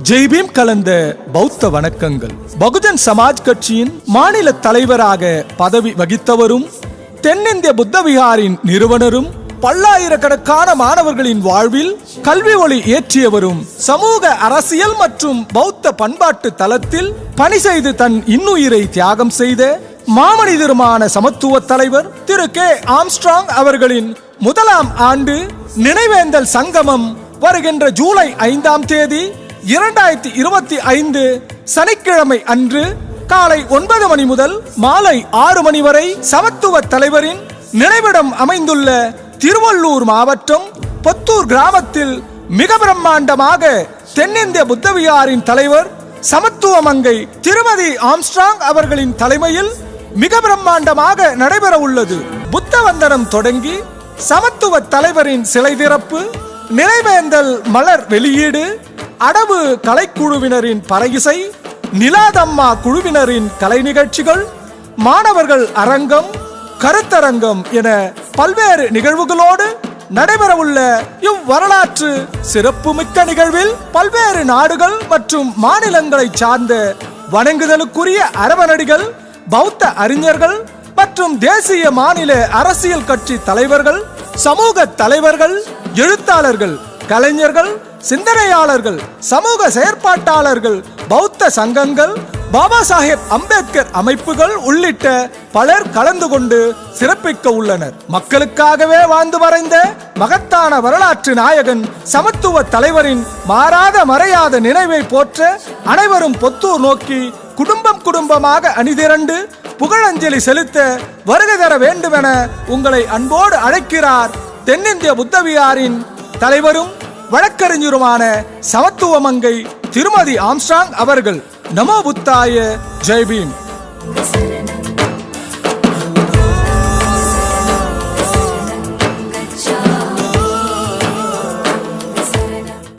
ஜெய்பீம் கலந்த பௌத்த வணக்கங்கள். பகுஜன் சமாஜ் கட்சியின் மாநில தலைவராக பதவி வகித்தவரும் தென்னிந்திய புத்த விகாரின் நிறுவனரும் பல்லாயிரக்கணக்கான மாணவர்களின் வாழ்வில் கல்வி ஒளி ஏற்றியவரும் சமூக அரசியல் மற்றும் பௌத்த பண்பாட்டு தளத்தில் பணி செய்து தன் இன்னுயிரை தியாகம் செய்த மாமனிதருமான சமத்துவ தலைவர் திரு கே ஆம்ஸ்ட்ராங் அவர்களின் முதலாம் ஆண்டு நினைவேந்தல் சங்கமம் வருகின்ற ஜூலை 5ஆம் தேதி 2025 சனிக்கிழமை அன்று காலை 9 மணி முதல் மாலை 6 மணி வரை சமத்துவ தலைவரின் நினைவிடம் அமைந்துள்ள திருவள்ளூர் மாவட்டம் பொத்தூர் கிராமத்தில் மிக பிரம்மாண்டமாக தென்னிந்திய புத்த விகாரின் தலைவர் சமத்துவ மங்கை திருமதி ஆம்ஸ்ட்ராங் அவர்களின் தலைமையில் மிக பிரம்மாண்டமாக நடைபெற உள்ளது. புத்த வந்தனம் தொடங்கி சமத்துவ தலைவரின் சிலை திறப்பு, நினைவேந்தல் மலர் வெளியீடு, அடவு கலைக்குழுவினரின் பறையிசை, நிலாதம்மா குழுவினரின் கலை நிகழ்ச்சிகள், மாணவர்கள் அரங்கம், கருத்தரங்கம் என பல்வேறு நிகழ்வுகளோடு நடைபெறவுள்ள இவ்வரலாற்று சிறப்புமிக்க நிகழ்வில் பல்வேறு நாடுகள் மற்றும் மாநிலங்களை சார்ந்த வணங்குதலுக்குரிய அரவணடிகள், பௌத்த அறிஞர்கள் மற்றும் தேசிய மாநில அரசியல் கட்சி தலைவர்கள், சமூக தலைவர்கள், எழுத்தாளர்கள், கலைஞர்கள், சிந்தனையாளர்கள், சமூக செயற்பாட்டாளர்கள், பௌத்த சங்கங்கள், பாபா சாஹேப் அம்பேத்கர் அமைப்புகள் உள்ளிட்ட பலர் கலந்து கொண்டு சிறப்பிக்க உள்ளனர். மக்களுக்காகவே வாழ்ந்து மறைந்த மகத்தான வரலாற்று நாயகன் சமத்துவ தலைவரின் மாறாத மறையாத நினைவை போற்ற அனைவரும் பொத்தூர் நோக்கி குடும்பம் குடும்பமாக அணிதிரண்டு புகழஞ்சலி செலுத்த வருகை தர வேண்டுமென உங்களை அன்போடு அழைக்கிறார் தென்னிந்திய புத்த விகாரின் தலைவரும் வழக்கறிஞருமான சமத்துவ மங்கை திருமதி ஆம்ஸ்ட்ராங் அவர்கள். நமோ புத்தாய. ஜெய்பீம்.